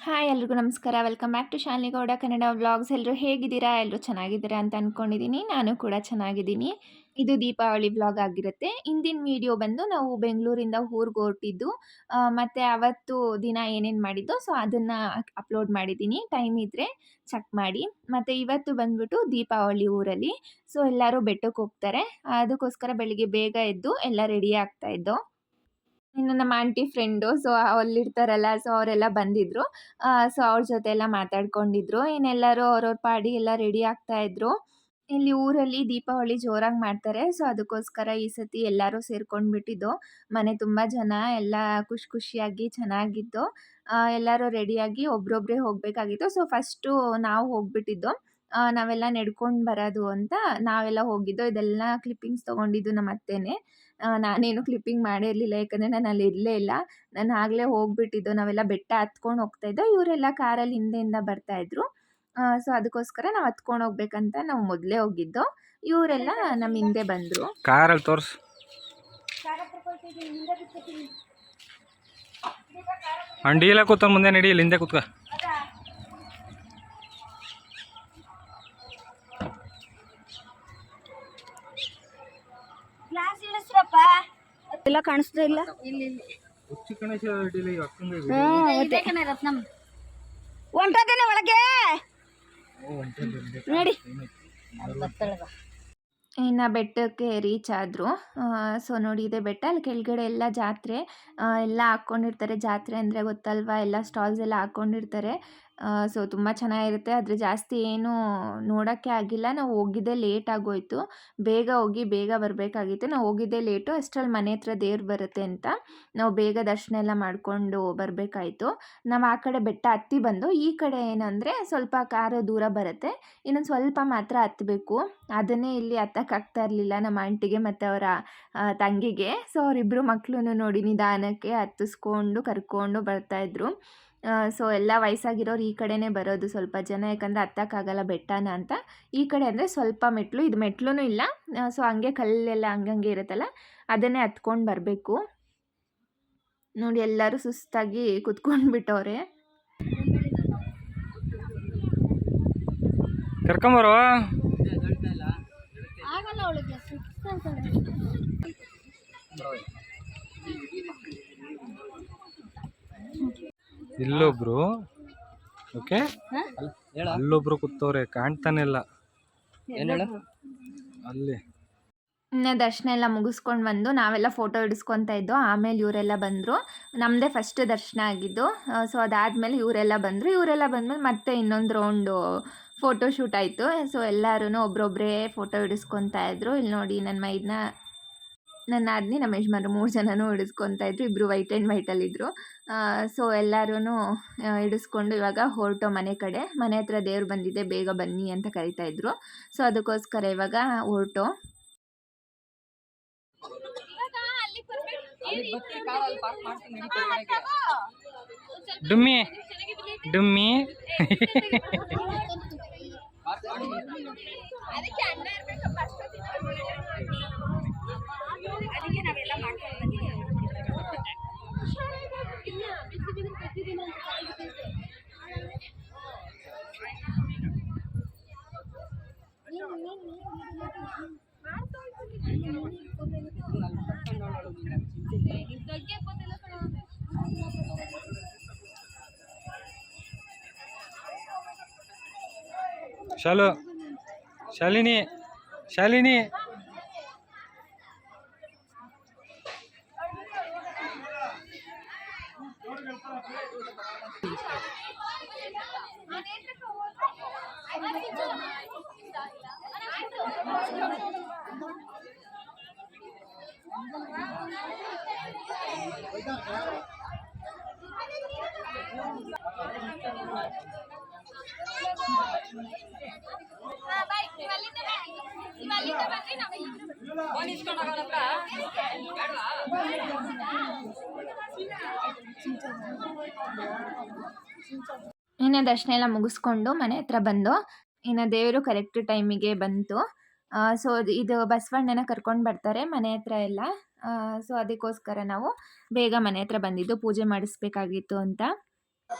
Hi ಎಲ್ರಿಗೂ ನಮಸ್ಕಾರ. Welcome back to Shalini Gowda Kannada vlogs. ಎಲ್ಲರೂ ಹೇಗಿದ್ದೀರಾ? ಎಲ್ಲರೂ ಚೆನ್ನಾಗಿದ್ದೀರಾ ಅಂತ ಅಂದ್ಕೊಂಡಿದ್ದೀನಿ. ನಾನು ಕೂಡ ಚೆನ್ನಾಗಿದ್ದೀನಿ. ಇದು ದೀಪಾವಳಿ ವ್ಲಾಗ್ ಆಗಿರುತ್ತೆ. ಇಂದಿನ ವಿಡಿಯೋ ಬಂದು ನಾವು ಬೆಂಗಳೂರಿಂದ ಊರಿಗೆ ಹೊರಟಿದ್ದು ಮತ್ತು ಅವತ್ತು ದಿನ ಏನೇನು ಮಾಡಿದ್ದೋ ಸೊ ಅದನ್ನು ಅಪ್ಲೋಡ್ ಮಾಡಿದ್ದೀನಿ. ಟೈಮ್ ಇದ್ದರೆ ಚೆಕ್ ಮಾಡಿ. ಮತ್ತು ಇವತ್ತು ಬಂದ್ಬಿಟ್ಟು ದೀಪಾವಳಿ ಊರಲ್ಲಿ. ಸೊ ಎಲ್ಲರೂ ಬೆಟ್ಟಕ್ಕೆ ಹೋಗ್ತಾರೆ. ಅದಕ್ಕೋಸ್ಕರ ಬೆಳಿಗ್ಗೆ ಬೇಗ ಎದ್ದು ಎಲ್ಲ ರೆಡಿ ಆಗ್ತಾಯಿದ್ದೋ. ಇನ್ನು ನಮ್ಮ ಆಂಟಿ ಫ್ರೆಂಡು. ಸೊ ಅಲ್ಲಿರ್ತಾರಲ್ಲ, ಸೊ ಅವರೆಲ್ಲ ಬಂದಿದ್ರು. ಸೊ ಅವ್ರ ಜೊತೆ ಎಲ್ಲ ಮಾತಾಡ್ಕೊಂಡಿದ್ರು. ಇನ್ನೆಲ್ಲರೂ ಅವ್ರವ್ರ ಪಾಡಿಗೆ ಎಲ್ಲ ರೆಡಿ ಆಗ್ತಾ ಇದ್ರು. ಇಲ್ಲಿ ಊರಲ್ಲಿ ದೀಪಾವಳಿ ಜೋರಾಗಿ ಮಾಡ್ತಾರೆ. ಸೊ ಅದಕ್ಕೋಸ್ಕರ ಈ ಸತಿ ಎಲ್ಲರೂ ಸೇರ್ಕೊಂಡ್ಬಿಟ್ಟಿದ್ದು. ಮನೆ ತುಂಬ ಜನ ಎಲ್ಲ ಖುಷಿಯಾಗಿ ಚೆನ್ನಾಗಿದ್ದು. ಎಲ್ಲರೂ ರೆಡಿಯಾಗಿ ಒಬ್ರೊಬ್ಬರೇ ಹೋಗಬೇಕಾಗಿತ್ತು. ಸೊ ಫಸ್ಟು ನಾವು ಹೋಗ್ಬಿಟ್ಟಿದ್ದು. ನಾವೆಲ್ಲ ನಡ್ಕೊಂಡು ಬರೋದು ಅಂತ ನಾವೆಲ್ಲ ಹೋಗಿದ್ದು. ಇದೆಲ್ಲ ಕ್ಲಿಪ್ಪಿಂಗ್ಸ್ ತೊಗೊಂಡಿದ್ದು ನಮ್ಮ ಅತ್ತೆನೇ. ನಾನೇನು ಕ್ಲಿಪ್ಪಿಂಗ್ ಮಾಡಿರಲಿಲ್ಲ, ಯಾಕಂದರೆ ನಾನು ಅಲ್ಲಿ ಇರಲೇ ಇಲ್ಲ. ನಾನು ಆಗಲೇ ಹೋಗ್ಬಿಟ್ಟಿದ್ದು. ನಾವೆಲ್ಲ ಬೆಟ್ಟ ಹತ್ಕೊಂಡು ಹೋಗ್ತಾಯಿದ್ದೋ. ಇವರೆಲ್ಲ ಕಾರಲ್ಲಿ ಹಿಂದೆಯಿಂದ ಬರ್ತಾಯಿದ್ರು. ಸೊ ಅದಕ್ಕೋಸ್ಕರ ನಾವು ಹತ್ಕೊಂಡು ಹೋಗ್ಬೇಕಂತ ನಾವು ಮೊದಲೇ ಹೋಗಿದ್ದು. ಇವರೆಲ್ಲ ನಮ್ಮ ಹಿಂದೆ ಬಂದರು. ಕಾರಲ್ಲಿ ತೋರ್ಸು. ಅಂಡಿಲ್ಲ ಕೂತ ಮುಂದೆ ನಡಿ, ಇಲ್ಲಿ ಹಿಂದೆ ಕೂತ್ಕ. ಎಲ್ಲ ಕಾಣಿಸ್ತಾ ಇಲ್ಲ. ಹೊಂಟದೇನೆ ಒಳಗೆ ನೋಡಿ. ಇನ್ನು ಬೆಟ್ಟಕ್ಕೆ ರೀಚ್ ಆದರು. ಸೊ ನೋಡಿ, ಇದೆ ಬೆಟ್ಟ. ಅಲ್ಲಿ ಕೆಳಗಡೆ ಎಲ್ಲ ಜಾತ್ರೆ ಎಲ್ಲ ಹಾಕ್ಕೊಂಡಿರ್ತಾರೆ. ಜಾತ್ರೆ ಅಂದರೆ ಗೊತ್ತಲ್ವಾ, ಎಲ್ಲ ಸ್ಟಾಲ್ಸ್ ಎಲ್ಲ ಹಾಕ್ಕೊಂಡಿರ್ತಾರೆ. ಸೊ ತುಂಬ ಚೆನ್ನಾಗಿರುತ್ತೆ. ಆದರೆ ಜಾಸ್ತಿ ಏನೂ ನೋಡೋಕ್ಕೆ ಆಗಿಲ್ಲ. ನಾವು ಹೋಗಿದ್ದೇ ಲೇಟ್ ಆಗೋಯಿತು. ಬೇಗ ಹೋಗಿ ಬೇಗ ಬರಬೇಕಾಗಿತ್ತು. ನಾವು ಹೋಗಿದ್ದೇ ಲೇಟು. ಅಷ್ಟರಲ್ಲಿ ಮನೆ ಹತ್ರ ದೇವ್ರು ಬರುತ್ತೆ ಅಂತ ನಾವು ಬೇಗ ದರ್ಶನ ಎಲ್ಲ ಮಾಡಿಕೊಂಡು ಬರಬೇಕಾಯ್ತು. ನಾವು ಆ ಕಡೆ ಬೆಟ್ಟ ಹತ್ತಿ ಬಂದು, ಈ ಕಡೆ ಏನಂದರೆ ಸ್ವಲ್ಪ ಕಾರು ದೂರ ಬರುತ್ತೆ. ಇನ್ನೊಂದು ಸ್ವಲ್ಪ ಮಾತ್ರ ಹತ್ತಬೇಕು. ಅದನ್ನೇ ಇಲ್ಲಿ ಹತ್ತಕ್ಕಾಗ್ತಾ ಇರಲಿಲ್ಲ ನಮ್ಮ ಆಂಟಿಗೆ ಮತ್ತು ಅವರ ತಂಗಿಗೆ. ಸೊ ಅವರಿಬ್ಬರು ಮಕ್ಕಳು ನೋಡಿ ನಿಧಾನಕ್ಕೆ ಹತ್ತಿಸ್ಕೊಂಡು ಕರ್ಕೊಂಡು ಬರ್ತಾಯಿದ್ರು. ಸೊ ಎಲ್ಲ ವಯಸ್ಸಾಗಿರೋರು ಈ ಕಡೆನೇ ಬರೋದು ಸ್ವಲ್ಪ ಜನ, ಯಾಕಂದರೆ ಹತ್ತಕ್ಕಾಗಲ್ಲ ಬೆಟ್ಟನ ಅಂತ. ಈ ಕಡೆ ಅಂದರೆ ಸ್ವಲ್ಪ ಮೆಟ್ಲು, ಇದು ಮೆಟ್ಲೂ ಇಲ್ಲ. ಸೊ ಹಂಗೆ ಕಲ್ಲೆಲ್ಲ ಹಂಗಂಗೆ ಇರುತ್ತಲ್ಲ, ಅದನ್ನೇ ಹತ್ಕೊಂಡು ಬರಬೇಕು. ನೋಡಿ ಎಲ್ಲರೂ ಸುಸ್ತಾಗಿ ಕುತ್ಕೊಂಡ್ಬಿಟ್ಟವ್ರೆ. ಕರ್ಕೊಂಬರೋ. ಇಲ್ಲೊಬ್ರು ಓಕೆ, ಅಲ್ಲೊಬ್ರು ಕೂತವ್ರೆ, ಕಾಣ್ತಾನೆ ಇಲ್ಲ ಅಲ್ಲಿ. ಇನ್ನು ದರ್ಶನ ಎಲ್ಲ ಮುಗಿಸ್ಕೊಂಡು ಬಂದು ನಾವೆಲ್ಲ ಫೋಟೋ ಹಿಡಿಸ್ಕೊತಾ ಇದ್ದೋ. ಆಮೇಲೆ ಇವರೆಲ್ಲ ಬಂದರು. ನಮ್ಮದೇ ಫಸ್ಟ್ ದರ್ಶನ ಆಗಿದ್ದು. ಸೊ ಅದಾದಮೇಲೆ ಇವರೆಲ್ಲ ಬಂದರು. ಇವರೆಲ್ಲ ಬಂದಮೇಲೆ ಮತ್ತೆ ಇನ್ನೊಂದು ರೌಂಡು ಫೋಟೋ ಶೂಟ್ ಆಯಿತು. ಸೊ ಎಲ್ಲರೂ ಒಬ್ರೊಬ್ಬರೇ ಫೋಟೋ ಹಿಡಿಸ್ಕೊತಾ ಇದ್ರು. ಇಲ್ಲಿ ನೋಡಿ, ನನ್ನ ಆದ್ನಿ ನಮ್ಮ ಯಜಮಾನ್ರು 3 ಜನನೂ ಹಿಡಿಸ್ಕೊತಾ ಇದ್ರು. ಇಬ್ಬರು ವೈಟ್ ಆ್ಯಂಡ್ ವೈಟಲ್ಲಿದ್ದರು. ಸೊ ಎಲ್ಲರೂ ಹಿಡಿಸ್ಕೊಂಡು ಇವಾಗ ಹೊರಟೋ ಮನೆ ಕಡೆ. ಮನೆ ಹತ್ರ ದೇವ್ರು ಬಂದಿದೆ, ಬೇಗ ಬನ್ನಿ ಅಂತ ಕರಿತಾಯಿದ್ರು. ಸೊ ಅದಕ್ಕೋಸ್ಕರ ಇವಾಗ ಹೊರಟೋ. ಡುಮ್ಮಿ ಡುಮ್ಮಿ ಅದಕ್ಕೆ ನಾವೆಲ್ಲ ಮಾಡ್ಕೊಂಡು ಬಂದಿದ್ದೀವಿ. ಶಾಲಿನಿ ಶಾಲಿನಿ ಇನ್ನು ದರ್ಶನ ಎಲ್ಲ ಮುಗಿಸ್ಕೊಂಡು ಮನೆ ಹತ್ರ ಬಂದು, ಇನ್ನು ದೇವರು ಕರೆಕ್ಟ್ ಟೈಮಿಗೆ ಬಂತು. ಸೊ ಇದು ಬಸವಣ್ಣನ ಕರ್ಕೊಂಡು ಬರ್ತಾರೆ ಮನೆ ಹತ್ರ ಎಲ್ಲ. ಸೊ ಅದಕ್ಕೋಸ್ಕರ ನಾವು ಬೇಗ ಮನೆ ಹತ್ರ ಬಂದಿದ್ದು, ಪೂಜೆ ಮಾಡಿಸ್ಬೇಕಾಗಿತ್ತು ಅಂತ. ಇನ್ನು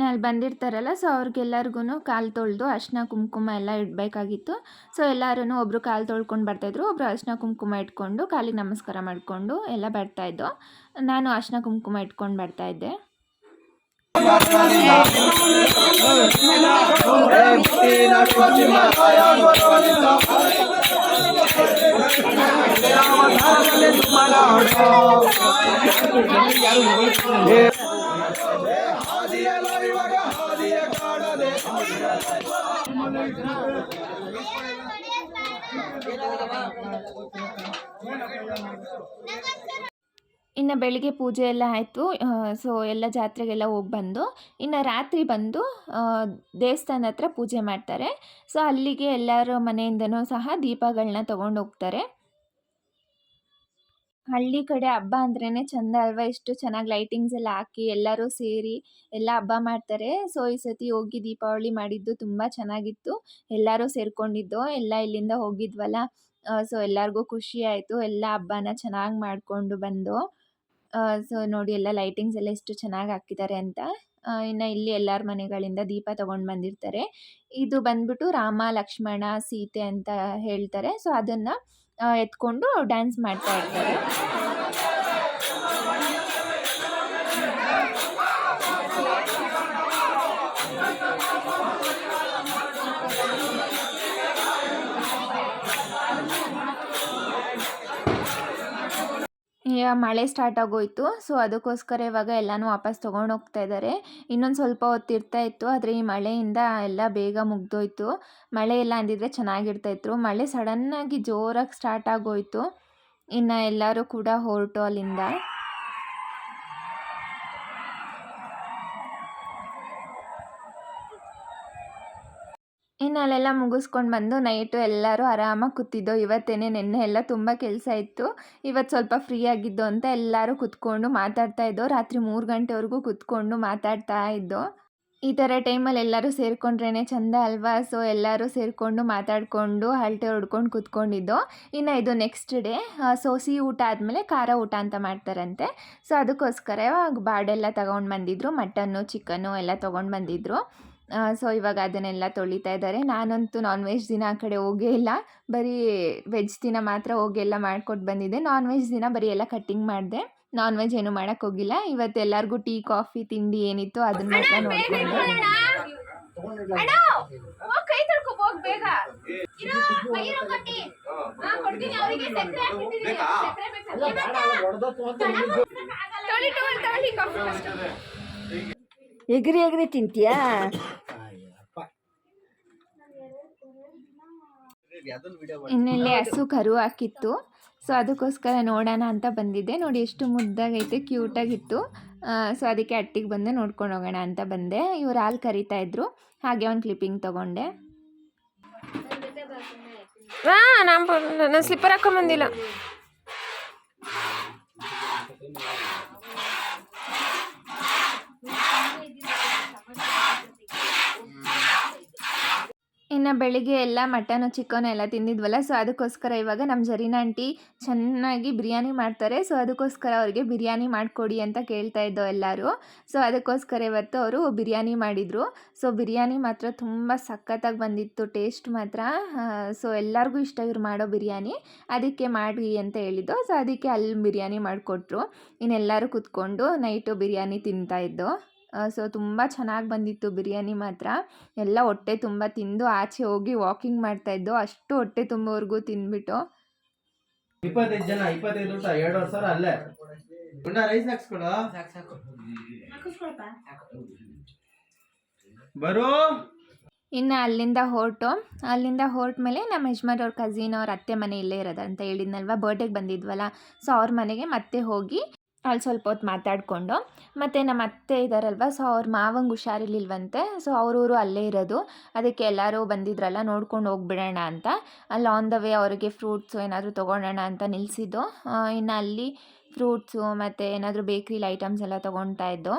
ಅಲ್ಲಿ ಬಂದಿರ್ತಾರಲ್ಲ, ಸೊ ಅವ್ರಿಗೆಲ್ಲರಿಗೂ ಕಾಲು ತೊಳೆದು ಅರಿಶಿನ ಕುಂಕುಮ ಎಲ್ಲ ಇಡಬೇಕಾಗಿತ್ತು. ಸೊ ಎಲ್ಲರೂ ಒಬ್ಬರು ಕಾಲು ತೊಳ್ಕೊಂಡು ಬರ್ತಾಯಿದ್ರು, ಒಬ್ಬರು ಅರಿಶಿನ ಕುಂಕುಮ ಇಟ್ಕೊಂಡು ಕಾಲಿಗೆ ನಮಸ್ಕಾರ ಮಾಡಿಕೊಂಡು ಎಲ್ಲ ಬರ್ತಾಯಿದ್ದು. ನಾನು ಅರಿಶಿನ ಕುಂಕುಮ ಇಟ್ಕೊಂಡು ಬರ್ತಾಯಿದ್ದೆ. ಇನ್ನು ಬೆಳಿಗ್ಗೆ ಪೂಜೆ ಎಲ್ಲ ಆಯಿತು. ಸೊ ಎಲ್ಲ ಜಾತ್ರೆಗೆಲ್ಲ ಹೋಗಿ ಬಂದು ಇನ್ನು ರಾತ್ರಿ ಬಂದು ದೇವಸ್ಥಾನ ಹತ್ರ ಪೂಜೆ ಮಾಡ್ತಾರೆ. ಸೊ ಅಲ್ಲಿಗೆ ಎಲ್ಲರ ಮನೆಯಿಂದನೂ ಸಹ ದೀಪಗಳನ್ನ ತೊಗೊಂಡು ಹೋಗ್ತಾರೆ. ಹಳ್ಳಿ ಕಡೆ ಹಬ್ಬ ಅಂದ್ರೇ ಚಂದ ಅಲ್ವಾ, ಎಷ್ಟು ಚೆನ್ನಾಗಿ ಲೈಟಿಂಗ್ಸ್ ಎಲ್ಲ ಹಾಕಿ ಎಲ್ಲರೂ ಸೇರಿ ಎಲ್ಲ ಹಬ್ಬ ಮಾಡ್ತಾರೆ. ಸೊ ಈ ಸತಿ ಹೋಗಿ ದೀಪಾವಳಿ ಮಾಡಿದ್ದು ತುಂಬ ಚೆನ್ನಾಗಿತ್ತು. ಎಲ್ಲರೂ ಸೇರ್ಕೊಂಡಿದ್ದು, ಎಲ್ಲ ಇಲ್ಲಿಂದ ಹೋಗಿದ್ವಲ್ಲ, ಸೊ ಎಲ್ಲರಿಗೂ ಖುಷಿ ಆಯಿತು. ಎಲ್ಲ ಹಬ್ಬನ ಚೆನ್ನಾಗಿ ಮಾಡಿಕೊಂಡು ಬಂದು. ಸೊ ನೋಡಿ ಎಲ್ಲ ಲೈಟಿಂಗ್ಸ್ ಎಲ್ಲ ಎಷ್ಟು ಚೆನ್ನಾಗಿ ಹಾಕಿದ್ದಾರೆ ಅಂತ. ಇನ್ನು ಇಲ್ಲಿ ಎಲ್ಲರ ಮನೆಗಳಿಂದ ದೀಪ ತೊಗೊಂಡು ಬಂದಿರ್ತಾರೆ. ಇದು ಬಂದ್ಬಿಟ್ಟು ರಾಮ ಲಕ್ಷ್ಮಣ ಸೀತೆ ಅಂತ ಹೇಳ್ತಾರೆ. ಸೊ ಅದನ್ನು ಎತ್ಕೊಂಡು ಡ್ಯಾನ್ಸ್ ಮಾಡ್ತಾ ಇರ್ತಾರೆ. ಮಳೆ ಸ್ಟಾರ್ಟ್ ಆಗೋಯ್ತು. ಸೊ ಅದಕ್ಕೋಸ್ಕರ ಇವಾಗ ಎಲ್ಲನೂ ವಾಪಸ್ ತೊಗೊಂಡು ಹೋಗ್ತಾ ಇದ್ದಾರೆ. ಇನ್ನೊಂದು ಸ್ವಲ್ಪ ಹೊತ್ತು ಇರ್ತಾ ಇತ್ತು, ಆದರೆ ಈ ಮಳೆಯಿಂದ ಎಲ್ಲ ಬೇಗ ಮುಗ್ದೋಯ್ತು. ಮಳೆ ಇಲ್ಲ ಅಂದಿದ್ರೆ ಚೆನ್ನಾಗಿರ್ತಾಯಿತ್ತು. ಮಳೆ ಸಡನ್ನಾಗಿ ಜೋರಾಗಿ ಸ್ಟಾರ್ಟ್ ಆಗೋಯ್ತು. ಇನ್ನು ಎಲ್ಲರೂ ಕೂಡ ಹೊರಟು ಅಲ್ಲಿಂದ. ಇನ್ನು ಅಲ್ಲೆಲ್ಲ ಮುಗಿಸ್ಕೊಂಡು ಬಂದು ನೈಟು ಎಲ್ಲರೂ ಆರಾಮಾಗಿ ಕೂತಿದ್ದೋ. ನಿನ್ನೆ ಎಲ್ಲ ತುಂಬ ಕೆಲಸ ಇತ್ತು, ಇವತ್ತು ಸ್ವಲ್ಪ ಫ್ರೀ ಆಗಿದ್ದು ಅಂತ ಎಲ್ಲರೂ ಕೂತ್ಕೊಂಡು ಮಾತಾಡ್ತಾ ಇದ್ದೋ. ರಾತ್ರಿ 3 ಗಂಟೆವರೆಗೂ ಕೂತ್ಕೊಂಡು ಮಾತಾಡ್ತಾ ಇದ್ದೋ. ಈ ಥರ ಟೈಮಲ್ಲಿ ಎಲ್ಲರೂ ಸೇರಿಕೊಂಡ್ರೇ ಚಂದ ಅಲ್ವಾ. ಸೊ ಎಲ್ಲರೂ ಸೇರಿಕೊಂಡು ಮಾತಾಡಿಕೊಂಡು ಹರಟೆ ಹೊಡ್ಕೊಂಡು ಕೂತ್ಕೊಂಡಿದ್ದೋ. ಇನ್ನು ಇದು ನೆಕ್ಸ್ಟ್ ಡೇ. ಸೊ ಸಿಹಿ ಊಟ ಆದಮೇಲೆ ಖಾರ ಊಟ ಅಂತ ಮಾಡ್ತಾರಂತೆ. ಸೊ ಅದಕ್ಕೋಸ್ಕರ ಬಾಡೆಲ್ಲ ತೊಗೊಂಡು ಬಂದಿದ್ರು, ಮಟನ್ನು ಚಿಕನ್ನು ಎಲ್ಲ ತೊಗೊಂಡು ಬಂದಿದ್ರು. ಸೊ ಇವಾಗ ಅದನ್ನೆಲ್ಲ ತೊಳಿತಾ ಇದ್ದಾರೆ. ನಾನಂತೂ ನಾನ್ ವೆಜ್ ದಿನ ಆ ಕಡೆ ಹೋಗೇ ಇಲ್ಲ, ಬರೀ ವೆಜ್ ದಿನ ಮಾತ್ರ ಹೋಗಿ ಎಲ್ಲ ಮಾಡಿಕೊಟ್ಟು ಬಂದಿದ್ದೆ. ನಾನ್ ವೆಜ್ ದಿನ ಬರೀ ಎಲ್ಲ ಕಟ್ಟಿಂಗ್ ಮಾಡಿದೆ, ನಾನ್ ವೆಜ್ ಏನೂ ಮಾಡೋಕ್ಕೆ ಹೋಗಿಲ್ಲ. ಇವತ್ತು ಎಲ್ಲರಿಗೂ ಟೀ ಕಾಫಿ ತಿಂಡಿ ಏನಿತ್ತು ಅದನ್ನ ಮಾತ್ರ ನೋಡಿಕೊಂಡು. ಎಗ್ರಿ ಎಗ್ರಿ ತಿಂತೀಯಾ? ಇನ್ನೆಲ್ಲಿ ಹಸು ಕರು ಹಾಕಿತ್ತು. ಸೊ ಅದಕ್ಕೋಸ್ಕರ ನೋಡೋಣ ಅಂತ ಬಂದಿದ್ದೆ. ನೋಡಿ ಎಷ್ಟು ಮುದ್ದಾಗೈತೆ, ಕ್ಯೂಟಾಗಿತ್ತು. ಸೊ ಅದಕ್ಕೆ ಅಟ್ಟಿಗೆ ಬಂದೆ, ನೋಡ್ಕೊಂಡು ಹೋಗೋಣ ಅಂತ ಬಂದೆ. ಇವ್ರು ಹಾಲು ಕರಿತಾ ಇದ್ರು, ಹಾಗೆ ಒಂದು ಕ್ಲಿಪ್ಪಿಂಗ್ ತೊಗೊಂಡೆ. ನಾನು ಸ್ಲಿಪ್ಪರ್ ಹಾಕೊಂಬಂದಿಲ್ಲ. ಇನ್ನು ಬೆಳಿಗ್ಗೆ ಎಲ್ಲ ಮಟನು ಚಿಕನು ಎಲ್ಲ ತಿಂದಿದ್ವಲ್ಲ. ಸೊ ಅದಕ್ಕೋಸ್ಕರ ಇವಾಗ ನಮ್ಮ ಜರೀನಾ ಆಂಟಿ ಚೆನ್ನಾಗಿ ಬಿರಿಯಾನಿ ಮಾಡ್ತಾರೆ. ಸೊ ಅದಕ್ಕೋಸ್ಕರ ಅವ್ರಿಗೆ ಬಿರಿಯಾನಿ ಮಾಡಿಕೊಡಿ ಅಂತ ಕೇಳ್ತಾ ಇದ್ದೋ ಎಲ್ಲರೂ. ಸೊ ಅದಕ್ಕೋಸ್ಕರ ಇವತ್ತು ಅವರು ಬಿರಿಯಾನಿ ಮಾಡಿದರು. ಸೊ ಬಿರಿಯಾನಿ ಮಾತ್ರ ತುಂಬ ಸಖತ್ತಾಗಿ ಬಂದಿತ್ತು, ಟೇಸ್ಟ್ ಮಾತ್ರ. ಸೊ ಎಲ್ಲರಿಗೂ ಇಷ್ಟ ಇವ್ರು ಮಾಡೋ ಬಿರಿಯಾನಿ, ಅದಕ್ಕೆ ಮಾಡಿ ಅಂತ ಹೇಳಿದ್ದು. ಸೊ ಅದಕ್ಕೆ ಅಲ್ಲಿ ಬಿರಿಯಾನಿ ಮಾಡಿಕೊಟ್ರು. ಇನ್ನೆಲ್ಲರೂ ಕೂತ್ಕೊಂಡು ನೈಟು ಬಿರಿಯಾನಿ ತಿಂತಾಯಿದ್ದೋ. ಸೊ ತುಂಬ ಚೆನ್ನಾಗಿ ಬಂದಿತ್ತು ಬಿರಿಯಾನಿ ಮಾತ್ರ. ಎಲ್ಲ ಹೊಟ್ಟೆ ತುಂಬ ತಿಂದು ಆಚೆ ಹೋಗಿ ವಾಕಿಂಗ್ ಮಾಡ್ತಾಯಿದ್ದೋ, ಅಷ್ಟು ಹೊಟ್ಟೆ ತುಂಬೋವರೆಗೂ ತಿಂದ್ಬಿಟ್ಟು. 25 ಜನ 25 ಊಟ 2,500 ಅಲ್ಲೇ ಗುಂಡ ರೈಸ್ ಹಾಕ್ಸ್ಕೊಡು. ಬರು. ಇನ್ನು ಅಲ್ಲಿಂದ ಹೊರಟ ಮೇಲೆ ನಮ್ಮ ಯಜಮಾನ್ ಅವ್ರ ಕಸಿನ್ ಅವ್ರ ಅತ್ತೆ ಮನೆ ಇಲ್ಲೇ ಇರೋದಂತ ಹೇಳಿದ್ನಲ್ವ, ಬರ್ಡೇಗೆ ಬಂದಿದ್ವಲ್ಲ. ಸೊ ಅವ್ರ ಮನೆಗೆ ಮತ್ತೆ ಹೋಗಿ ಅಲ್ಲಿ ಸ್ವಲ್ಪ ಹೊತ್ತು ಮಾತಾಡಿಕೊಂಡು, ಮತ್ತು ನಮ್ಮ ಅತ್ತೆ ಇದ್ದಾರಲ್ವ, ಸೊ ಅವ್ರ ಮಾವಂಗೆ ಹುಷಾರಿರ್ಲಿಲ್ವಂತೆ. ಸೊ ಅವ್ರೂರು ಅಲ್ಲೇ ಇರೋದು, ಅದಕ್ಕೆ ಎಲ್ಲರೂ ಬಂದಿದ್ರಲ್ಲ ನೋಡ್ಕೊಂಡು ಹೋಗ್ಬಿಡೋಣ ಅಂತ ಅಲ್ಲಿ ಆನ್ ದ ವೇ ಅವರಿಗೆ ಫ್ರೂಟ್ಸು ಏನಾದರೂ ತೊಗೊಳೋಣ ಅಂತ ನಿಲ್ಲಿಸಿದ್ದು. ಇನ್ನು ಅಲ್ಲಿ ಫ್ರೂಟ್ಸು ಮತ್ತು ಏನಾದರೂ ಬೇಕ್ರಿಲಿ ಐಟಮ್ಸ್ ಎಲ್ಲ ತೊಗೊಳ್ತಾ ಇದ್ದೋ.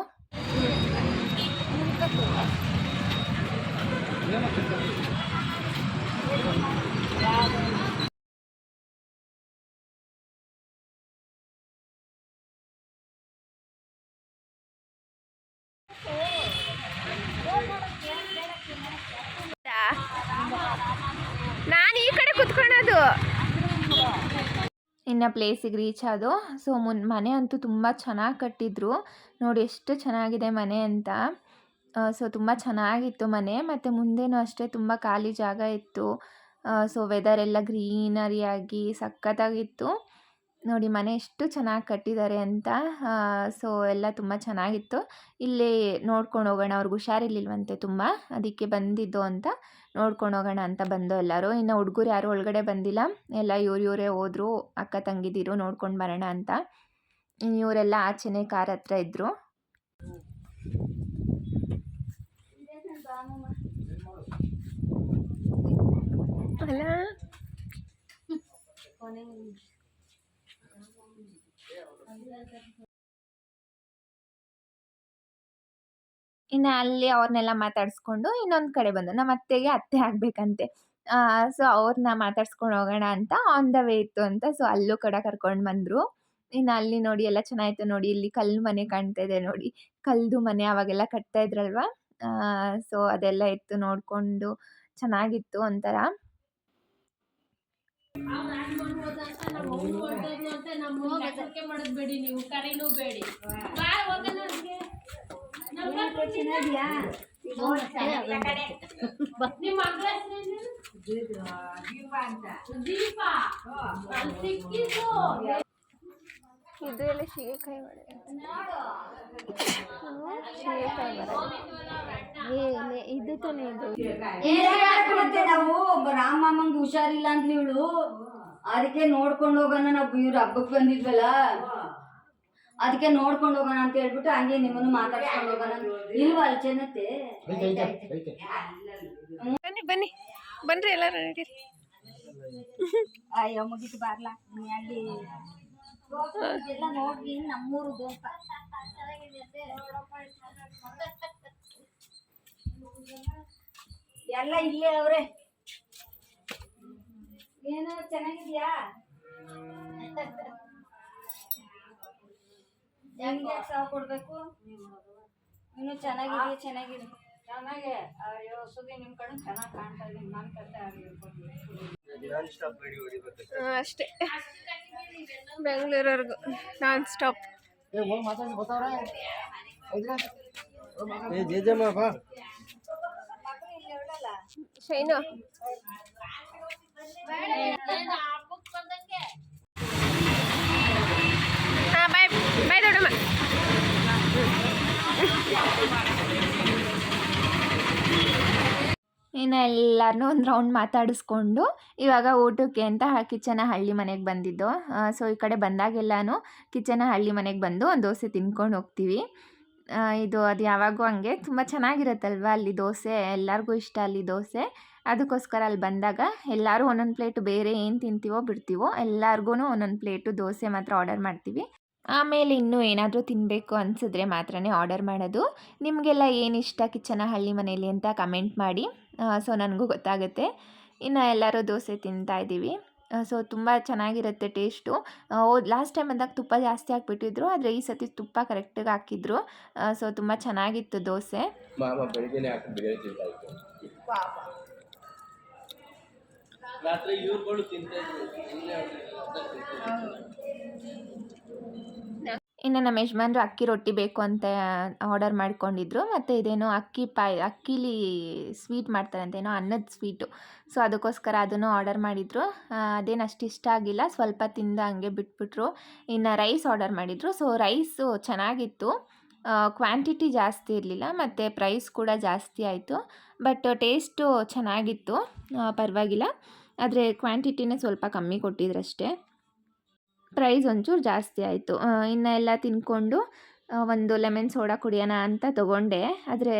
ನಾನು ಈ ಕಡೆ ಕುತ್ಕೊಳ್ಳೋದು. ಇನ್ನು ಪ್ಲೇಸಿಗೆ ರೀಚ್ ಆದೋ. ಸೊ ಮನೆ ಅಂತೂ ತುಂಬ ಚೆನ್ನಾಗಿ ಕಟ್ಟಿದ್ರು. ನೋಡಿ ಎಷ್ಟು ಚೆನ್ನಾಗಿದೆ ಮನೆ ಅಂತ. ಸೊ ತುಂಬ ಚೆನ್ನಾಗಿತ್ತು ಮನೆ. ಮತ್ತು ಮುಂದೆನೂ ಅಷ್ಟೇ ತುಂಬ ಖಾಲಿ ಜಾಗ ಇತ್ತು. ಸೊ ವೆದರ್ ಎಲ್ಲ ಗ್ರೀನರಿಯಾಗಿ ಸಖತ್ತಾಗಿತ್ತು. ನೋಡಿ ಮನೆ ಎಷ್ಟು ಚೆನ್ನಾಗಿ ಕಟ್ಟಿದ್ದಾರೆ ಅಂತ. ಸೊ ಎಲ್ಲ ತುಂಬ ಚೆನ್ನಾಗಿತ್ತು. ಇಲ್ಲೇ ನೋಡ್ಕೊಂಡು ಹೋಗೋಣ, ಅವ್ರಿಗೆ ಹುಷಾರಿರ್ಲಿಲ್ವಂತೆ ತುಂಬ, ಅದಕ್ಕೆ ಬಂದಿದ್ದು ಅಂತ ನೋಡ್ಕೊಂಡು ಹೋಗೋಣ ಅಂತ ಬಂದು ಎಲ್ಲರೂ. ಇನ್ನು ಹುಡುಗರು ಯಾರೂ ಒಳಗಡೆ ಬಂದಿಲ್ಲ, ಎಲ್ಲ ಇವರೇ ಹೋದರು, ಅಕ್ಕ ತಂಗಿದಿರು ನೋಡ್ಕೊಂಡು ಬರೋಣ ಅಂತ. ಇವರೆಲ್ಲ ಆಚೆನೇ ಕಾರ್ ಹತ್ರ ಇದ್ದರು. ಅಲ್ಲ ಇನ್ನು ಅಲ್ಲಿ ಅವ್ರನ್ನೆಲ್ಲ ಮಾತಾಡಿಸ್ಕೊಂಡು ಇನ್ನೊಂದು ಕಡೆ ಬಂದು ನಮ್ಮ ಅತ್ತೆಗೆ ಅತ್ತೆ ಆಗಬೇಕಂತೆ. ಸೊ ಅವ್ರನ್ನ ಮಾತಾಡ್ಸ್ಕೊಂಡು ಹೋಗೋಣ ಅಂತ ಆನ್ ದ ವೇ ಇತ್ತು ಅಂತ. ಸೊ ಅಲ್ಲೂ ಕರ್ಕೊಂಡು ಬಂದರು. ಇನ್ನು ಅಲ್ಲಿ ನೋಡಿ ಎಲ್ಲ ಚೆನ್ನಾಗಿತ್ತು. ನೋಡಿ ಇಲ್ಲಿ ಕಲ್ಲು ಮನೆ ಕಾಣ್ತಾ ಇದೆ ನೋಡಿ, ಕಲ್ದು ಮನೆ ಅವಾಗೆಲ್ಲ ಕಟ್ತಾ ಇದ್ರಲ್ವ. ಸೊ ಅದೆಲ್ಲ ಇತ್ತು, ನೋಡಿಕೊಂಡು ಚೆನ್ನಾಗಿತ್ತು ಒಂಥರ. ಇದು ಎಲ್ಲ ಶೀಗೆಕಾಯಿ ಇದು ತಾನೇ ಇದು. ನಾವು ರಾಮಮ್ಮಂಗೆ ಹುಷಾರಿಲ್ಲ ಅಂತ ಇವಳು, ಅದಕ್ಕೆ ನೋಡ್ಕೊಂಡು ಹೋಗೋಣ. ನಾವು ಇವ್ರ ಹಬ್ಬಕ್ಕೆ ಬಂದಿದ್ವಲ್ಲ, ಅದಕ್ಕೆ ನೋಡ್ಕೊಂಡು ಹೋಗೋಣ ಅಂತ ಹೇಳ್ಬಿಟ್ಟು ಹಂಗೆ ನಿಮ್ಮನ್ನು ಮಾತಾಡ್ಸ್ಕೊಂಡು ಹೋಗೋಣ. ಇಲ್ವಾ ಅಲ್ಲಿ ಚೆನ್ನತ್ತೆ? ಬನ್ನಿ ಬನ್ನಿ ಬನ್ರಿ ಎಲ್ಲರೂ ನಡೀರಿ. ಅಯ್ಯೋ ಮುಗಿತು ಬಾರ್ಲಾ ಅಲ್ಲಿ ಎಲ್ಲ ನೋಡಿ ನಮ್ಮೂರು ದೋಸ್ತ ಎಲ್ಲ ಇಲ್ಲೇ ಅವ್ರೆ. ಏನು ಚೆನ್ನಾಗಿದ್ಯಾ? ಹೆಂಗೆ ಸಾವು ಕೊಡ್ಬೇಕು? ಇನ್ನು ಚೆನ್ನಾಗಿದೆ ಚೆನ್ನಾಗಿದೆ ಚೆನ್ನಾಗೆ. ಅಯ್ಯೋ ಸುದ್ದಿ ನಿಮ್ಮ ಕಡೆ ಚೆನ್ನಾಗಿ ಕಾಣ್ತಾ ಇದ್ದೀನಿ. ನನ್ನ ಕತೆ ಅಷ್ಟೇ, ಬೆಂಗಳೂರವರೆಗೂ ನಾನ್ ಸ್ಟಾಪ್. ಶೈನು ಬಾಯ್ ಬಾಯ್ ದೊಡ್ಡಮ್ಮ. ಇನ್ನು ಎಲ್ಲರನ್ನೂ ಒಂದು ರೌಂಡ್ ಮಾತಾಡಿಸ್ಕೊಂಡು ಇವಾಗ ಊಟಕ್ಕೆ ಅಂತ ಕಿಚನ ಹಳ್ಳಿ ಮನೆಗೆ ಬಂದಿದ್ದು. ಸೊ ಈ ಕಡೆ ಬಂದಾಗೆಲ್ಲನೂ ಕಿಚನ ಹಳ್ಳಿ ಮನೆಗೆ ಬಂದು ಒಂದು ದೋಸೆ ತಿನ್ಕೊಂಡು ಹೋಗ್ತೀವಿ. ಇದು ಅದು ಯಾವಾಗೂ ಹಂಗೆ ತುಂಬ ಚೆನ್ನಾಗಿರುತ್ತಲ್ವ ಅಲ್ಲಿ ದೋಸೆ, ಎಲ್ಲರಿಗೂ ಇಷ್ಟ ಅಲ್ಲಿ ದೋಸೆ. ಅದಕ್ಕೋಸ್ಕರ ಅಲ್ಲಿ ಬಂದಾಗ ಎಲ್ಲರೂ ಒಂದೊಂದು ಪ್ಲೇಟು, ಬೇರೆ ಏನು ತಿಂತೀವೋ ಬಿಡ್ತೀವೋ ಎಲ್ಲರಿಗೂ ಒಂದೊಂದು ಪ್ಲೇಟು ದೋಸೆ ಮಾತ್ರ ಆರ್ಡರ್ ಮಾಡ್ತೀವಿ. ಆಮೇಲೆ ಇನ್ನೂ ಏನಾದರೂ ತಿನ್ನಬೇಕು ಅನಿಸಿದ್ರೆ ಮಾತ್ರನೇ ಆರ್ಡರ್ ಮಾಡೋದು. ನಿಮಗೆಲ್ಲ ಏನಿಷ್ಟ ಕಿಚನ ಹಳ್ಳಿ ಮನೇಲಿ ಅಂತ ಕಮೆಂಟ್ ಮಾಡಿ. ಸೊ ನನಗೂ ಗೊತ್ತಾಗುತ್ತೆ. ಇನ್ನು ಎಲ್ಲರೂ ದೋಸೆ ತಿಂತಾಯಿದ್ದೀವಿ. ಸೊ ತುಂಬ ಚೆನ್ನಾಗಿರುತ್ತೆ ಟೇಸ್ಟು. ಲಾಸ್ಟ್ ಟೈಮ್ ಬಂದಾಗ ತುಪ್ಪ ಜಾಸ್ತಿ ಹಾಕ್ಬಿಟ್ಟಿದ್ರು, ಆದರೆ ಈ ಸತಿ ತುಪ್ಪ ಕರೆಕ್ಟಾಗಿ ಹಾಕಿದ್ರು. ಸೊ ತುಂಬ ಚೆನ್ನಾಗಿತ್ತು ದೋಸೆ. ರಾತ್ರಿ ಇವ್ರುಗಳು ತಿಂತಾ ಇನ್ನು ನಮ್ಮ ಯಜಮಾನ್ರು ಅಕ್ಕಿ ರೊಟ್ಟಿ ಬೇಕು ಅಂತ ಆರ್ಡರ್ ಮಾಡ್ಕೊಂಡಿದ್ರು. ಮತ್ತು ಇದೇನೋ ಅಕ್ಕಿಲಿ ಸ್ವೀಟ್ ಮಾಡ್ತಾರಂತೆ, ಏನೋ ಅನ್ನದ ಸ್ವೀಟು. ಸೊ ಅದಕ್ಕೋಸ್ಕರ ಅದನ್ನು ಆರ್ಡರ್ ಮಾಡಿದರು. ಅದೇನು ಅಷ್ಟು ಇಷ್ಟ ಆಗಿಲ್ಲ, ಸ್ವಲ್ಪ ತಿಂದ ಹಂಗೆ ಬಿಟ್ಬಿಟ್ರು. ಇನ್ನು ರೈಸ್ ಆರ್ಡರ್ ಮಾಡಿದರು. ಸೊ ರೈಸು ಚೆನ್ನಾಗಿತ್ತು, ಕ್ವಾಂಟಿಟಿ ಜಾಸ್ತಿ ಇರಲಿಲ್ಲ ಮತ್ತು ಪ್ರೈಸ್ ಕೂಡ ಜಾಸ್ತಿ ಆಯಿತು. ಬಟ್ ಟೇಸ್ಟು ಚೆನ್ನಾಗಿತ್ತು, ಪರವಾಗಿಲ್ಲ. ಆದರೆ ಕ್ವಾಂಟಿಟಿನೇ ಸ್ವಲ್ಪ ಕಮ್ಮಿ ಕೊಟ್ಟಿದ್ರಷ್ಟೇ, ಪ್ರೈಸ್ ಒಂಚೂರು ಜಾಸ್ತಿ ಆಯಿತು. ಇನ್ನು ಎಲ್ಲ ತಿಂದ್ಕೊಂಡು ಒಂದು ಲೆಮನ್ ಸೋಡಾ ಕುಡಿಯೋಣ ಅಂತ ತೊಗೊಂಡೆ. ಆದರೆ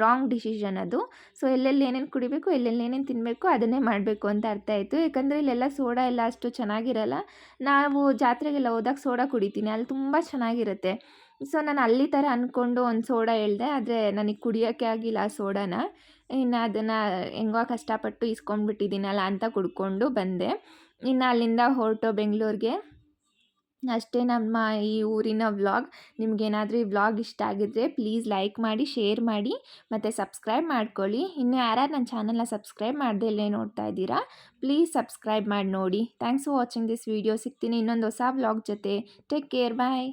ರಾಂಗ್ ಡಿಸಿಷನ್ ಅದು. ಸೊ ಎಲ್ಲೆಲ್ಲಿ ಏನೇನು ಕುಡಿಬೇಕು, ಎಲ್ಲೆಲ್ಲಿ ಏನೇನು ತಿನ್ನಬೇಕು ಅದನ್ನೇ ಮಾಡಬೇಕು ಅಂತ ಅರ್ಥ ಆಯಿತು. ಯಾಕಂದರೆ ಇಲ್ಲೆಲ್ಲ ಸೋಡಾ ಎಲ್ಲ ಅಷ್ಟು ಚೆನ್ನಾಗಿರಲ್ಲ. ನಾವು ಜಾತ್ರೆಗೆಲ್ಲ ಹೋದಾಗ ಸೋಡಾ ಕುಡಿತೀನಿ, ಅಲ್ಲಿ ತುಂಬ ಚೆನ್ನಾಗಿರುತ್ತೆ. ಸೊ ನಾನು ಅಲ್ಲಿ ಥರ ಅಂದ್ಕೊಂಡು ಒಂದು ಸೋಡಾ ಹೇಳ್ದೆ, ಆದರೆ ನನಗೆ ಕುಡಿಯೋಕ್ಕೆ ಆಗಿಲ್ಲ ಆ ಸೋಡಾನ. ಇನ್ನು ಅದನ್ನು ಹೆಂಗೋ ಕಷ್ಟಪಟ್ಟು ಇಸ್ಕೊಂಡ್ಬಿಟ್ಟಿದ್ದೀನಲ್ಲ ಅಂತ ಕುಡ್ಕೊಂಡು ಬಂದೆ. ಇನ್ನು ಅಲ್ಲಿಂದ ಹೊರಟು ಬೆಂಗಳೂರಿಗೆ. ಅಷ್ಟೇ ನಮ್ಮ ಈ ಊರಿನ ವ್ಲಾಗ್. ನಿಮಗೇನಾದರೂ ಈ ವ್ಲಾಗ್ ಇಷ್ಟ ಆಗಿದ್ದರೆ ಪ್ಲೀಸ್ ಲೈಕ್ ಮಾಡಿ, ಶೇರ್ ಮಾಡಿ ಮತ್ತು ಸಬ್ಸ್ಕ್ರೈಬ್ ಮಾಡ್ಕೊಳ್ಳಿ. ಇನ್ನು ಯಾರ್ಯಾರು ನನ್ನ ಚಾನಲ್ನ ಸಬ್ಸ್ಕ್ರೈಬ್ ಮಾಡದೆ ಇಲ್ಲೇ ನೋಡ್ತಾ ಇದ್ದೀರಾ, ಪ್ಲೀಸ್ ಸಬ್ಸ್ಕ್ರೈಬ್ ಮಾಡಿ ನೋಡಿ. Thanks for watching this video. ಸಿಗ್ತೀನಿ ಇನ್ನೊಂದು ಹೊಸ ವ್ಲಾಗ್ ಜೊತೆ. ಟೇಕ್ ಕೇರ್, ಬಾಯ್.